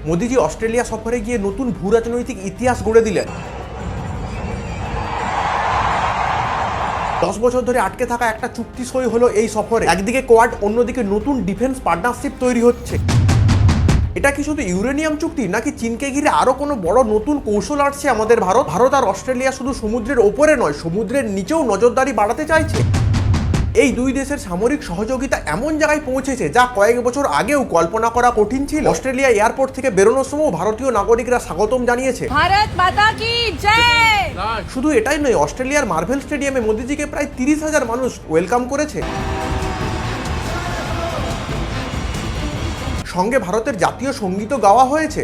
মোদিজি Australia সফরে গিয়ে নতুন ভূ রাজনৈতিক ইতিহাস গড়ে দিলেন। 10 বছর ধরে আটকে থাকা একটা চুক্তি সই হলো এই সফরে। একদিকে কোয়াড, অন্যদিকে নতুন ডিফেন্স পার্টনারশিপ তৈরি হচ্ছে। এটা কি শুধু ইউরেনিয়াম চুক্তি, নাকি চীনকে ঘিরে আরো কোনো বড় নতুন কৌশল আসছে আমাদের ভারত আর অস্ট্রেলিয়া শুধু সমুদ্রের ওপরে নয়, সমুদ্রের নিচেও নজরদারি বাড়াতে চাইছে। এই দুই দেশের সামরিক সহযোগিতা এমন জায়গায় পৌঁছেছে যা কয়েক বছর আগেও কল্পনা করা কঠিন ছিল। অস্ট্রেলিয়া এয়ারপোর্ট থেকে বেরোনোর সময় ভারতীয় নাগরিকরা স্বাগতম জানিয়েছে। ভারত মাতা কি জয়। শুধু এটাই নয়, অস্ট্রেলিয়ার মার্ভেল স্টেডিয়ামে মোদিজিকে প্রায় 30,000 মানুষ ওয়েলকাম করেছে। সঙ্গে ভারতের জাতীয় সঙ্গীতও গাওয়া হয়েছে।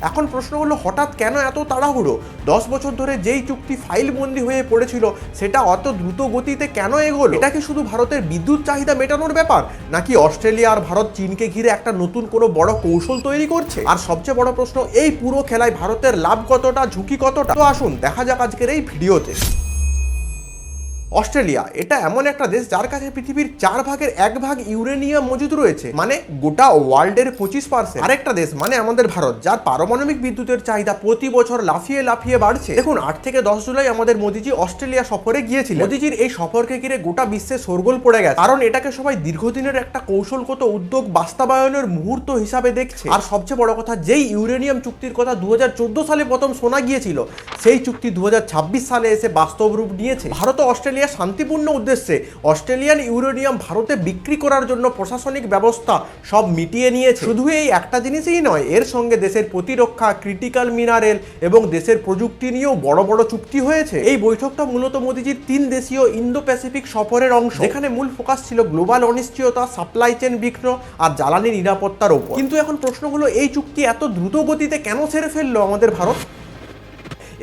এখন প্রশ্ন হলো, হঠাৎ কেন এত তাড়াহুড়ো? 10 বছর ধরে যেই চুক্তি ফাইলবন্দি হয়ে পড়েছিল সেটা অত দ্রুত গতিতে কেন এগোলো? এটা কি শুধু ভারতের বিদ্যুৎ চাহিদা মেটানোর ব্যাপার, নাকি অস্ট্রেলিয়া আর ভারত চীনকে ঘিরে একটা নতুন কোনো বড় কৌশল তৈরি করছে? আর সবচেয়ে বড় প্রশ্ন, এই পুরো খেলায় ভারতের লাভ কতটা, ঝুঁকি কতটা? তো আসুন দেখা যাক আজকের এই ভিডিওতে। অস্ট্রেলিয়া এটা এমন একটা দেশ যার কাছে পৃথিবীর 4 ভাগের 1 ভাগ ইউরেনিয়াম মজুদ রয়েছে, মানে গোটা ওয়ার্ল্ডের 25%। আরেকটা দেশ মানে আমাদের ভারত, যার পারমাণবিক বিদ্যুতের চাহিদা প্রতি বছর লাফিয়ে লাফিয়ে বাড়ছে। দেখুন, 8 থেকে 10 জুলাই আমাদের মোদিজি অস্ট্রেলিয়া সফরে গিয়েছিলেন। মোদিজির এই সফরকে ঘিরে গোটা বিশ্বে শোরগোল পড়ে গেছে, কারণ এটাকে সবাই দীর্ঘদিনের একটা কৌশলগত উদ্যোগ বাস্তবায়নের মুহূর্ত হিসাবে দেখছে। আর সবচেয়ে বড় কথা, যেই ইউরেনিয়াম চুক্তির কথা 2014 সালে প্রথম শোনা গিয়েছিল, সেই চুক্তি 2026 সালে এসে বাস্তব রূপ নিয়েছে। ভারত ও অস্ট্রেলিয়া শান্তিপূর্ণ উদ্দেশ্যে অস্ট্রেলিয়ান ইউরেনিয়াম ভারতে বিক্রি করার জন্য প্রশাসনিক ব্যবস্থা সব মিটিয়ে নিয়েছে। শুধু এই একটা জিনিসই নয়, এর সঙ্গে দেশের প্রতিরক্ষা, ক্রিটিক্যাল মিনারেল এবং দেশের প্রযুক্তি নিয়েও বড় বড় চুক্তি হয়েছে। এই বৈঠকটা মূলত মোদিজির 3 দেশীয় ইন্দো প্যাসিফিক সফরের অংশ, যেখানে মূল ফোকাস ছিল গ্লোবাল অনিশ্চয়তা, সাপ্লাই চেন বিঘ্ন আর জ্বালানি নিরাপত্তার ওপর। কিন্তু এখন প্রশ্ন হলো, এই চুক্তি এত দ্রুত গতিতে কেন সেরে ফেললো আমাদের ভারত?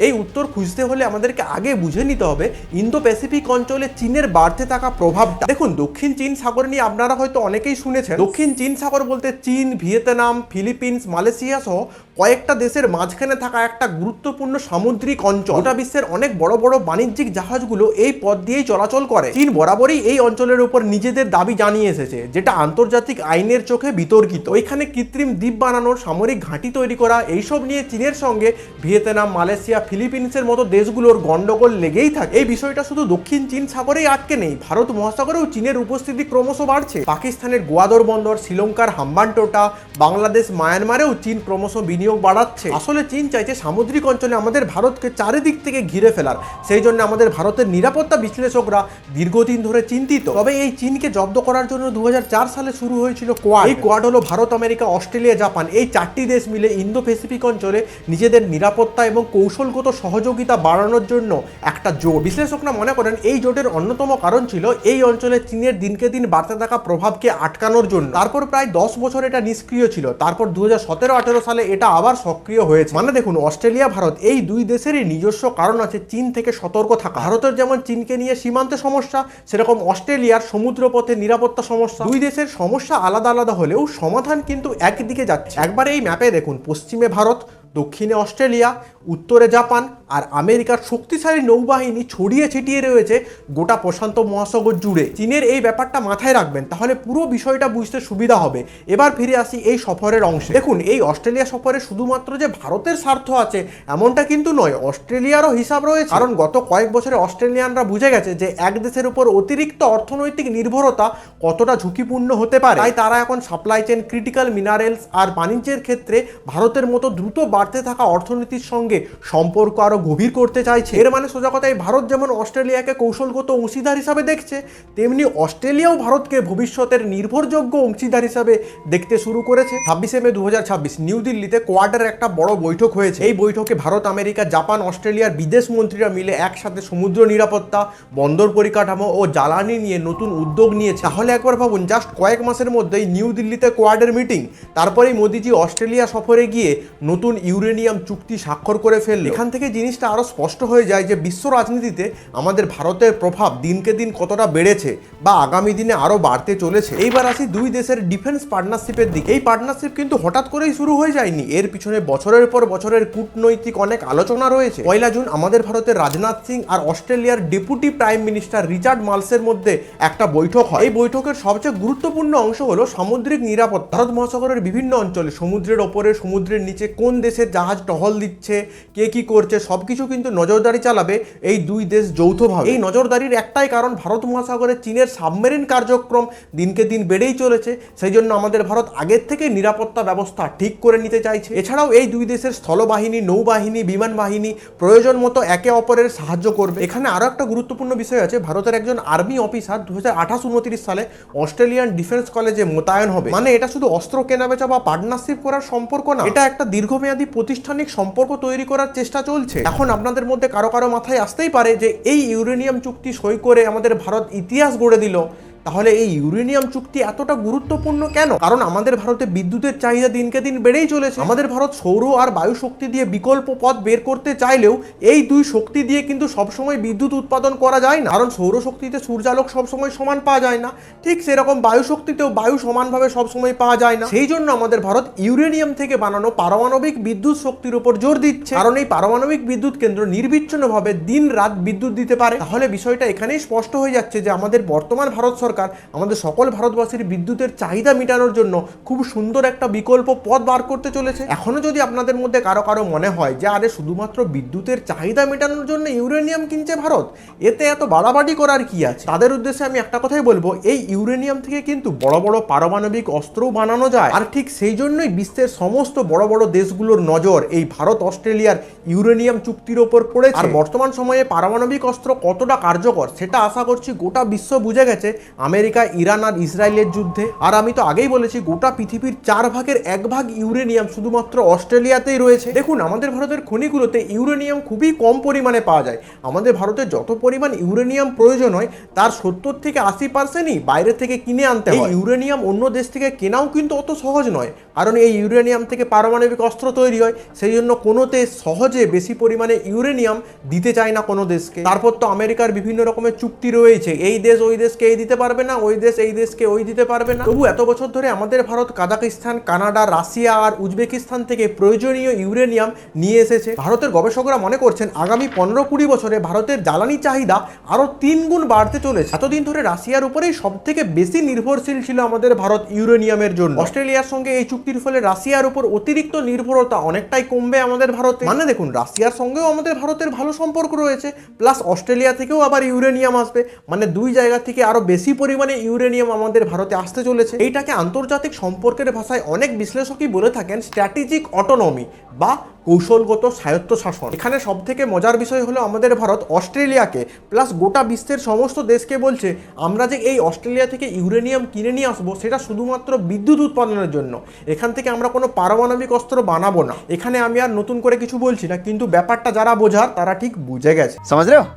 এই উত্তর খুঁজতে হলে আমাদেরকে আগে বুঝে নিতে হবে ইন্দো প্যাসিফিক অঞ্চলে চীনের বাড়তে থাকা প্রভাবটা। দেখুন, দক্ষিণ চীন সাগর নিয়ে আপনারা হয়তো অনেকেই শুনেছেন। দক্ষিণ চীন সাগর বলতে চীন, ভিয়েতনাম, ফিলিপিন্স, মালয়েশিয়া সহ কয়েকটা দেশের মাঝখানে থাকা একটা গুরুত্বপূর্ণ সামুদ্রিক অঞ্চল। গোটা বিশ্বের অনেক বড় বড় বাণিজ্যিক জাহাজগুলো এই পথ দিয়েই চলাচল করে। চীন বরাবরই এই অঞ্চলের উপর নিজেদের দাবি জানিয়ে এসেছে, যেটা আন্তর্জাতিক আইনের চোখে বিতর্কিত। ওইখানে কৃত্রিম দ্বীপ বানানোর, সামরিক ঘাঁটি তৈরি করা, এইসব নিয়ে চীনের সঙ্গে ভিয়েতনাম, মালয়েশিয়া, ফিলিপিন্সের মতো দেশগুলোর গন্ডগোল লেগেই থাকে। এই বিষয়টা শুধু দক্ষিণ চীন সাগরেই আটকে নেই, ভারত মহাসাগরেও চীনের উপস্থিতি ক্রমশ বাড়ছে। পাকিস্তানের গোয়াদর বন্দর, শ্রীলঙ্কার হাম্বানটোটা, বাংলাদেশ, মায়ানমারেও চীন ক্রমশ বিনিয়োগ বাড়াচ্ছে। আসলে চীন চাইছে সামুদ্রিক অঞ্চলে আমাদের ভারতকে চারিদিক থেকে ঘিরে ফেলার। সেই জন্য আমাদের ভারতের নিরাপত্তা বিশ্লেষকরা দীর্ঘদিন ধরে চিন্তিত। তবে এই চীনকে জব্দ করার জন্য 2004 সালে শুরু হয়েছিল কোয়াড। এই কোয়াড হলো ভারত, আমেরিকা, অস্ট্রেলিয়া, জাপান, এই 4টি দেশ মিলে ইন্দো প্যাসিফিক অঞ্চলে নিজেদের নিরাপত্তা এবং কৌশলগত সহযোগিতা বাড়ানোর জন্য একটা জোট। বিশ্লেষকরা মনে করেন এই জোটের অন্যতম কারণ ছিল এই অঞ্চলে চীনের দিনকে দিন বাড়তে থাকা প্রভাবকে আটকানোর জন্য। তারপর প্রায় 10 বছর এটা নিষ্ক্রিয় ছিল, তারপর 2017-18 সালে এটা আবার সক্রিয় হয়েছে। মানে দেখুন, অস্ট্রেলিয়া ভারত এই দুই দেশেরই নিজস্ব কারণ আছে চীন থেকে সতর্ক থাকা। ভারতের যেমন চীনকে নিয়ে সীমান্তে সমস্যা, সেরকম অস্ট্রেলিয়ার সমুদ্রপথে নিরাপত্তা সমস্যা। দুই দেশের সমস্যা আলাদা আলাদা হলেও সমাধান কিন্তু একদিকে যাচ্ছে। একবার এই ম্যাপে দেখুন, পশ্চিমে ভারত, দক্ষিণে অস্ট্রেলিয়া, উত্তরে জাপান আর আমেরিকার শক্তিশালী নৌবাহিনী ছড়িয়ে ছিটিয়ে রয়েছে গোটা প্রশান্ত মহাসাগর জুড়ে। চীনের এই ব্যাপারটা মাথায় রাখবেন, তাহলে পুরো বিষয়টা বুঝতে সুবিধা হবে। এবার ফিরে আসি এই সফরের অংশে। দেখুন, এই অস্ট্রেলিয়া সফরে শুধুমাত্র যে ভারতের স্বার্থ আছে এমনটা কিন্তু নয়, অস্ট্রেলিয়ারও হিসাব রয়েছে। কারণ গত কয়েক বছরে অস্ট্রেলিয়ানরা বুঝে গেছে যে এক দেশের উপর অতিরিক্ত অর্থনৈতিক নির্ভরতা কতটা ঝুঁকিপূর্ণ হতে পারে। তাই তারা এখন সাপ্লাই চেন, ক্রিটিক্যাল মিনারেলস আর বাণিজ্যের ক্ষেত্রে ভারতের মতো দ্রুত বাড়তে থাকা অর্থনীতির সঙ্গে সম্পর্ক আরো গভীর করতে চাইছে। এর মানে সোজা কথায়, ভারত যেমন অস্ট্রেলিয়াকে কৌশলগত অংশীদার হিসাবে দেখছে, তেমনি অস্ট্রেলিয়াও ভারতকে ভবিষ্যতের নির্ভরযোগ্য অংশীদার হিসাবে দেখতে শুরু করেছে। 26 মে 2026 নিউ দিল্লিতে কোয়াডের একটা বড় বৈঠক হয়েছে। এই বৈঠকে ভারত, আমেরিকা, জাপান, অস্ট্রেলিয়ার বিদেশ মন্ত্রীরা মিলে একসাথে সমুদ্র নিরাপত্তা, বন্দর পরিকাঠামো ও জ্বালানি নিয়ে নতুন উদ্যোগ নিয়েছে। তাহলে একবার ভাবুন, জাস্ট কয়েক মাসের মধ্যেই নিউ দিল্লিতে কোয়াডের মিটিং, তারপরেই মোদিজি অস্ট্রেলিয়া সফরে গিয়ে নতুন ইউরেনিয়াম চুক্তি স্বাক্ষর করে ফেলল। এখান থেকে জিনিস জিনিসটা আরো স্পষ্ট হয়ে যায় যে বিশ্ব রাজনীতিতে আমাদের ভারতের প্রভাব দিনকে দিন কতটা বেড়েছে বা আগামী দিনে আরো বাড়তে চলেছে। এইবার আসি দুই দেশের ডিফেন্স পার্টনারশিপের দিকে। এই পার্টনারশিপ কিন্তু হঠাৎ করেই শুরু হয়ে যায়নি, এর পিছনে বছরের পর বছরের কূটনৈতিক অনেক আলোচনা রয়েছে। 1 জুন আমাদের ভারতের রাজনাথ সিং আর অস্ট্রেলিয়ার ডেপুটি প্রাইম মিনিস্টার রিচার্ড মার্লসের মধ্যে একটা বৈঠক হয়। এই বৈঠকের সবচেয়ে গুরুত্বপূর্ণ অংশ হলো সামুদ্রিক নিরাপত্তা। ভারত মহাসাগরের বিভিন্ন অঞ্চলে সমুদ্রের ওপরে সমুদ্রের নিচে কোন দেশের জাহাজ টহল দিচ্ছে, কে কি করছে, সবকিছু কিন্তু নজরদারি চালাবে এই দুই দেশ যৌথভাবে। এই নজরদারির একটাই কারণ, ভারত মহাসাগরে চীনের সাবমেরিন কার্যক্রম দিনকে দিন বেড়েই চলেছে। সেই জন্য আমাদের ভারত আগের থেকে নিরাপত্তা ব্যবস্থা ঠিক করে নিতে চাইছে। এছাড়াও এই দুই দেশের স্থলবাহিনী, নৌবাহিনী, বিমান বাহিনী প্রয়োজন মতো একে অপরের সাহায্য করবে। এখানে আরো একটা গুরুত্বপূর্ণ বিষয় আছে, ভারতের একজন আর্মি অফিসার 2028-29 সালে অস্ট্রেলিয়ান ডিফেন্স কলেজে মোতায়েন হবে। মানে এটা শুধু অস্ত্র কেনাবেচা বা পার্টনারশিপ করার সম্পর্ক না, এটা একটা দীর্ঘমেয়াদী প্রাতিষ্ঠানিক সম্পর্ক তৈরি করার চেষ্টা চলছে। এখন আপনাদের মধ্যে কারো কারো মাথায় আসতেই পারে যে এই ইউরেনিয়াম চুক্তি সই করে আমাদের ভারত ইতিহাস গড়ে দিল। তাহলে এই ইউরেনিয়াম চুক্তি এতটা গুরুত্বপূর্ণ কেন? কারণ আমাদের ভারতে বিদ্যুতের চাহিদা দিনকে দিন বেড়েই চলেছে। আমাদের ভারত সৌর আর বায়ু শক্তি দিয়ে বিকল্প পথ বের করতে চাইলেও এই দুই শক্তি দিয়ে কিন্তু সবসময় বিদ্যুৎ উৎপাদন করা যায় না। কারণ সৌর শক্তিতে সূর্যালোক সবসময় সমান পাওয়া যায় না, ঠিক সেরকম বায়ু শক্তিতেও বায়ু সমানভাবে সবসময় পাওয়া যায় না। সেই জন্য আমাদের ভারত ইউরেনিয়াম থেকে বানানো পারমাণবিক বিদ্যুৎ শক্তির উপর জোর দিচ্ছে, কারণ এই পারমাণবিক বিদ্যুৎ কেন্দ্র নির্বিচ্ছিন্নভাবে দিন রাত বিদ্যুৎ দিতে পারে। তাহলে বিষয়টা এখানেই স্পষ্ট হয়ে যাচ্ছে যে আমাদের বর্তমান ভারত সরকার আমাদের সকল ভারতবাসীর বিদ্যুতের চাহিদা মেটানোর জন্য খুব সুন্দর একটা বিকল্প পথ বার করতে চলেছে। এখনো যদি আপনাদের মধ্যে কারো কারো মনে হয় যে আরে শুধুমাত্র বিদ্যুতের চাহিদা মেটানোর জন্য ইউরেনিয়াম কিনছে ভারত, এতে এত বাড়াবাড়ি করার কি আছে, তাদের উদ্দেশ্যে আমি একটা কথাই বলবো, এই ইউরেনিয়াম থেকে কিন্তু বড় বড় পারমাণবিক অস্ত্রও বানানো যায়। আর ঠিক সেই জন্যই বিশ্বের সমস্ত বড় বড় দেশগুলোর নজর এই ভারত অস্ট্রেলিয়ার ইউরেনিয়াম চুক্তির ওপর পড়েছে। আর বর্তমান সময়ে পারমাণবিক অস্ত্র কতটা কার্যকর সেটা আশা করছি গোটা বিশ্ব বুঝে গেছে আমেরিকা, ইরান আর ইসরায়েলের যুদ্ধে। আর আমি তো আগেই বলেছি গোটা পৃথিবীর 4/1 ইউরেনিয়াম শুধুমাত্র অস্ট্রেলিয়াতেই রয়েছে। দেখুন আমাদের ভারতের খনিগুলোতে ইউরেনিয়াম খুবই কম পরিমাণে পাওয়া যায়। আমাদের ভারতে যত পরিমাণ ইউরেনিয়াম প্রয়োজন হয় তার 70 থেকে 80%ই বাইরে থেকে কিনে আনতে হয়। এই ইউরেনিয়াম অন্য দেশ থেকে কেনাও কিন্তু অত সহজ নয়, কারণ এই ইউরেনিয়াম থেকে পারমাণবিক অস্ত্র তৈরি হয়। সেই জন্য কোনো দেশ সহজে বেশি পরিমাণে ইউরেনিয়াম দিতে চায় না কোনো দেশকে। তারপর তো আমেরিকার বিভিন্ন রকমের চুক্তি রয়েছে, এই দেশ ওই দেশকে এই দিতে পারবে না, ওই দেশ এই দেশকে ওই দিতে পারবে না। তবু এত বছর ধরে আমাদের ভারত কাজাকিস্তান, কানাডা, রাশিয়া আর উজবেকিস্তান থেকে প্রয়োজনীয় ইউরেনিয়াম নিয়ে এসেছে। ভারতের গবেষকরা মনে করছেন আগামী 15-20 বছরে ভারতের জ্বালানি চাহিদা আরো 3 গুণ বাড়তে চলেছে। এতদিন ধরে রাশিয়ার উপরেই সব থেকে বেশি নির্ভরশীল ছিল আমাদের ভারত ইউরেনিয়ামের জন্য। অস্ট্রেলিয়ার সঙ্গে এই চুক্তির ফলে রাশিয়ার উপর অতিরিক্ত নির্ভরতা অনেকটাই কমবে আমাদের ভারতে। মানে দেখুন রাশিয়ার সঙ্গেও আমাদের ভারতের ভালো সম্পর্ক রয়েছে, প্লাস অস্ট্রেলিয়া থেকেও আবার ইউরেনিয়াম আসবে। মানে দুই জায়গা থেকে আরো বেশি পরিমাণে ইউরেনিয়াম আমাদের ভারতে আসতে চলেছে। এইটাকে আন্তর্জাতিক সম্পর্কের ভাষায় অনেক বিশ্লেষকই বলে থাকেন স্ট্র্যাটেজিক অটোনমি বা কৌশলগত স্বায়ত্তশাসন। এখানে সব থেকে মজার বিষয় হলো আমাদের ভারত অস্ট্রেলিয়াকে প্লাস গোটা বিশ্বের সমস্ত দেশকে বলছে আমরা যে এই অস্ট্রেলিয়া থেকে ইউরেনিয়াম কিনে নিয়ে আসবো সেটা শুধুমাত্র বিদ্যুৎ উৎপাদনের জন্য, এখান থেকে আমরা কোনো পারমাণবিক অস্ত্র বানাবো না। এখানে আমি আর নতুন করে কিছু বলছি না, কিন্তু ব্যাপারটা যারা বোঝার তারা ঠিক বুঝে গেছে। समझ रहे हो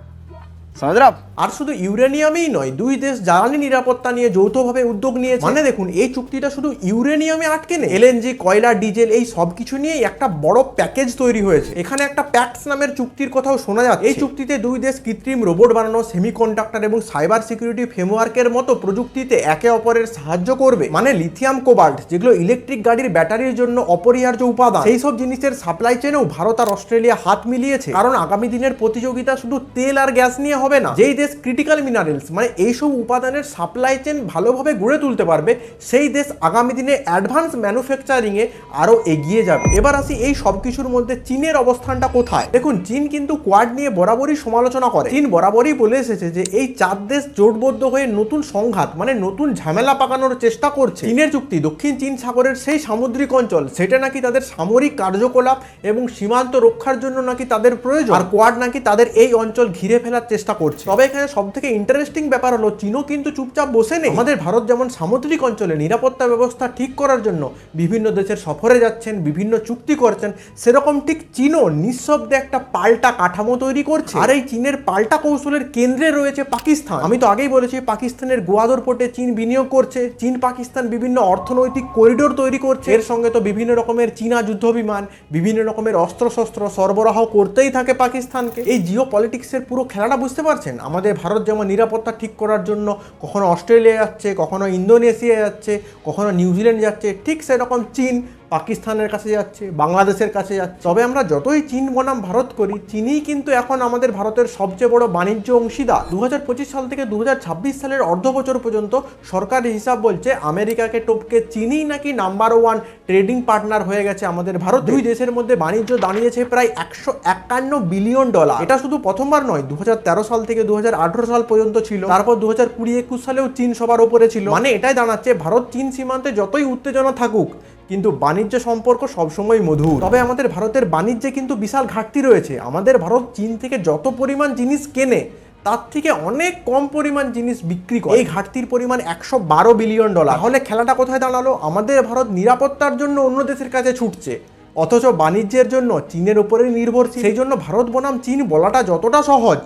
আর শুধু ইউরেনিয়ামই নয়, দুই দেশ জ্বালানি নিরাপত্তা নিয়ে যৌথভাবে উদ্যোগ নিয়েছে। মানে দেখুন এই চুক্তিটা শুধু ইউরেনিয়ামে আটকে নেই, এলএনজি, কয়লা, ডিজেল এই সব কিছু নিয়ে একটা বড় প্যাকেজ তৈরি হয়েছে। এখানে একটা প্যাক্টস নামের চুক্তির কথাও শোনা যাচ্ছে। এই চুক্তিতে দুই দেশ কৃত্রিম রোবট বানানো, সেমিকন্ডাক্টর এবং সাইবার সিকিউরিটি ফ্রেমওয়ার্কের মতো প্রযুক্তিতে একে অপরের সাহায্য করবে। মানে লিথিয়াম, কোবাল্ট যেগুলো ইলেকট্রিক গাড়ির ব্যাটারির জন্য অপরিহার্য উপাদান, সেই সব জিনিসের সাপ্লাই চেনেও ভারত আর অস্ট্রেলিয়া হাত মিলিয়েছে। কারণ আগামী দিনের প্রতিযোগিতা শুধু তেল আর গ্যাস নিয়ে হবে না। যেই দেশ ক্রিটিক্যাল মিনারেলস মানে এইসব উপাদানের সাপ্লাই চেন ভালোভাবে গড়ে তুলতে পারবে, সেই দেশ আগামী দিনে অ্যাডভান্স ম্যানুফ্যাকচারিং এ আরো এগিয়ে যাবে। এবার আসি এই সব কিছুর মধ্যে চীনের অবস্থানটা কোথায়। দেখুন চীন কিন্তু কোয়াড নিয়ে বরাবরই সমালোচনা করে। চীন বরাবরই বলে এসেছে যে এই 4 দেশ জোটবদ্ধ হয়ে নতুন সংঘাত মানে নতুন ঝামেলা পাকানোর চেষ্টা করছে। চীনের যুক্তি দক্ষিণ চীন সাগরের সেই সামুদ্রিক অঞ্চল সেটা নাকি তাদের সামরিক কার্যকলাপ এবং সীমান্ত রক্ষার জন্য নাকি তাদের প্রয়োজন, আর কোয়াড নাকি তাদের এই অঞ্চল ঘিরে ফেলার চেষ্টা চেষ্টা করছে। তবে এখানে সব থেকে ইন্টারেস্টিং ব্যাপার হলো চীনও কিন্তু চুপচাপ বসে নেই। আমাদের ভারত যেমন সামুদ্রিক অঞ্চলে নিরাপত্তা ব্যবস্থা ঠিক করার জন্য বিভিন্ন দেশের সফরে যাচ্ছেন, বিভিন্ন চুক্তি করছেন, সেরকম ঠিক চীনও নিঃশব্দে একটা পাল্টা কাঠামো তৈরি করছে। আর এই চীনের পাল্টা কৌশলের কেন্দ্রে রয়েছে পাকিস্তান। আমি তো আগেই বলেছি পাকিস্তানের গোয়াদর পোর্টে চীন বিনিয়োগ করছে, চীন পাকিস্তান বিভিন্ন অর্থনৈতিক করিডোর তৈরি করছে, এর সঙ্গে তো বিভিন্ন রকমের চীনা যুদ্ধ বিমান, বিভিন্ন রকমের অস্ত্রশস্ত্র সরবরাহ করতেই থাকে পাকিস্তানকে। এই জিও পলিটিক্সের পুরো খেলাটা বুঝতে পারছেন? আমাদের ভারত যেমন নিরাপত্তা ঠিক করার জন্য কখনো অস্ট্রেলিয়া যাচ্ছে, কখনো ইন্দোনেশিয়া যাচ্ছে, কখনো নিউজিল্যান্ড যাচ্ছে, ঠিক সেরকম চীন পাকিস্তানের কাছে যাচ্ছে, বাংলাদেশের কাছে যাচ্ছে। তবে আমরা যতই চীন বনাম ভারত করি, চীনই কিন্তু এখন আমাদের ভারতের সবচেয়ে বড় বাণিজ্য অংশীদার। 2025 সাল থেকে 2026 সালের অর্ধ বছর পর্যন্ত সরকারি হিসাব বলছে আমেরিকাকে টপকে চীনই নাকি নাম্বার 1 ট্রেডিং পার্টনার হয়ে গেছে আমাদের ভারত। দুই দেশের মধ্যে বাণিজ্য দাঁড়িয়েছে প্রায় $151 বিলিয়ন। এটা শুধু প্রথমবার নয়, 2013 সাল থেকে 2018 সাল পর্যন্ত ছিল, তারপর 2020-21 সালেও চীন সবার উপরে ছিল। মানে এটাই দাঁড়াচ্ছে ভারত চীন সীমান্তে যতই উত্তেজনা থাকুক, কিন্তু বাণিজ্য সম্পর্ক সবসময় মধুর। তবে আমাদের ভারতের বাণিজ্যে কিন্তু বিশাল ঘাটতি রয়েছে। আমাদের ভারত চীন থেকে যত পরিমাণ জিনিস কেনে তার থেকে অনেক কম পরিমাণ জিনিস বিক্রি করে। এই ঘাটতির পরিমাণ $112 বিলিয়ন। তাহলে খেলাটা কোথায় দাঁড়ালো? আমাদের ভারত নিরাপত্তার জন্য অন্য দেশের কাছে ছুটছে, অথচ বাণিজ্যের জন্য চীনের উপরেই নির্ভরশীল। সেই জন্য ভারত বনাম চীন বলাটা যতটা সহজ,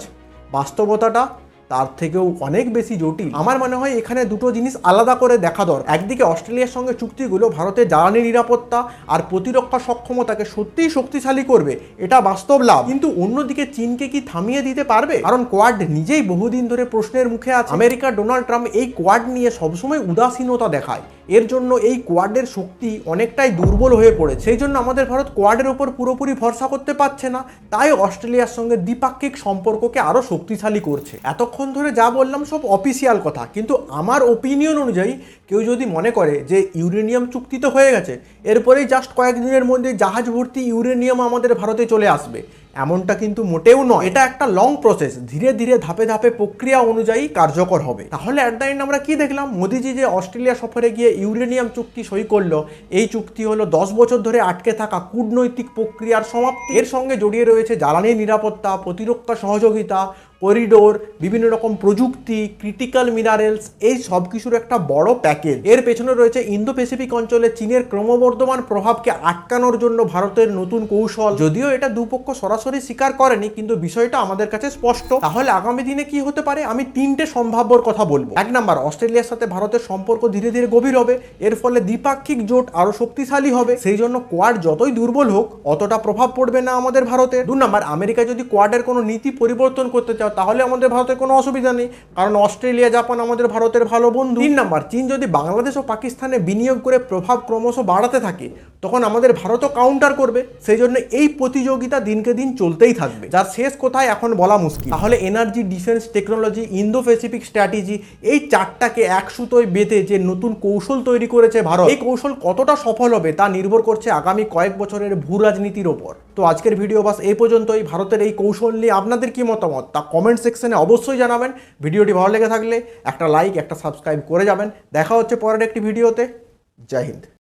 বাস্তবতাটা তার থেকেও অনেক বেশি জটিল। আমার মনে হয় এখানে দুটো জিনিস আলাদা করে দেখা দরকার। একদিকে অস্ট্রেলিয়ার সঙ্গে চুক্তিগুলো ভারতের জ্বালানি নিরাপত্তা আর প্রতিরক্ষা সক্ষমতাকে সত্যিই শক্তিশালী করবে, এটা বাস্তব লাভ। কিন্তু অন্যদিকে চীনকে কি থামিয়ে দিতে পারবে? কারণ কোয়াড নিজেই বহুদিন ধরে প্রশ্নের মুখে আছে। আমেরিকার ডোনাল্ড ট্রাম্প এই কোয়াড নিয়ে সবসময় উদাসীনতা দেখায়, এর জন্য এই কোয়াডের শক্তি অনেকটাই দুর্বল হয়ে পড়েছে। সেই জন্য আমাদের ভারত কোয়াডের উপর পুরোপুরি ভরসা করতে পারছে না, তাই অস্ট্রেলিয়ার সঙ্গে দ্বিপাক্ষিক সম্পর্ককে আরও শক্তিশালী করছে। এতক্ষণ ধরে যা বললাম সব অফিসিয়াল কথা, কিন্তু আমার ওপিনিয়ন অনুযায়ী কেউ যদি মনে করে যে ইউরেনিয়াম চুক্তি তো হয়ে গেছে, এরপরেই জাস্ট কয়েকদিনের মধ্যে জাহাজ ভর্তি ইউরেনিয়াম আমাদের ভারতে চলে আসবে, এমনটা কিন্তু মোটেও নয়। এটা একটা লং প্রসেস, ধীরে ধীরে ধাপে ধাপে প্রক্রিয়া অনুযায়ী কার্যকর হবে। তাহলে অ্যাট দ্য এন্ড আমরা কি দেখলাম? মোদিজি যে অস্ট্রেলিয়া সফরে গিয়ে ইউরেনিয়াম চুক্তি সই করলো, এই চুক্তি হলো 10 বছর ধরে আটকে থাকা কূটনৈতিক প্রক্রিয়ার সমাপ্তি। এর সঙ্গে জড়িয়ে রয়েছে জ্বালানি নিরাপত্তা, প্রতিরক্ষা সহযোগিতা, করিডোর, বিভিন্ন রকম প্রযুক্তি, ক্রিটিক্যাল মিনারেলস, এই সব কিছুর একটা বড় প্যাকেজ। এর পেছনে রয়েছে ইন্দো প্যাসিফিক অঞ্চলে চীনের ক্রমবর্ধমান প্রভাবকে আটকানোর জন্য ভারতের নতুন কৌশল। যদিও এটা দুপক্ষ সরাসরি স্বীকার করেনি, কিন্তু বিষয়টা আমাদের কাছে স্পষ্ট। তাহলে আগামী দিনে কি হতে পারে? আমি 3টে সম্ভাব্যর কথা বলবো। 1 নাম্বার, অস্ট্রেলিয়ার সাথে ভারতের সম্পর্ক ধীরে ধীরে গভীর হবে, এর ফলে দ্বিপাক্ষিক জোট আরো শক্তিশালী হবে। সেই জন্য কোয়াড যতই দুর্বল হোক অতটা প্রভাব পড়বে না আমাদের ভারতের। 2 নাম্বার, আমেরিকা যদি কোয়াডের কোনো নীতি পরিবর্তন করতে চাও তাহলে আমাদের ভারতের কোনো অসুবিধা নেই, কারণ অস্ট্রেলিয়া জাপান আমাদের ভারতের ভালো বন্ধু। 3 নাম্বার, চীন যদি বাংলাদেশ ও পাকিস্তানে বিনিয়োগ করে প্রভাব ক্রমশ বাড়াতে থাকে, তখন আমাদের ভারতও কাউন্টার করবে। সেই জন্য এই প্রতিযোগিতা দিনকে দিন চলতেই থাকবে, যার শেষ কোথায় এখন বলা মুশকিল। তাহলে energy, defence, technology, Indo Pacific strategy, এই 4টাকে এক সুতোয় বেঁধে যে নতুন কৌশল তৈরি করেছে ভারত, এই কৌশল কতটা সফল হবে তা নির্ভর করছে আগামী কয়েক বছরের ভূ রাজনীতির ওপর। তো আজকের ভিডিও বাস এই পর্যন্তই। ভারতের এই কৌশল নিয়ে আপনাদের কি মতামত তা কমেন্ট সেকশনে অবশ্যই জানাবেন। ভিডিওটি ভালো লেগে থাকলে একটা লাইক, একটা সাবস্ক্রাইব করে যাবেন। দেখা হচ্ছে পরের একটি ভিডিওতে। জয় হিন্দ।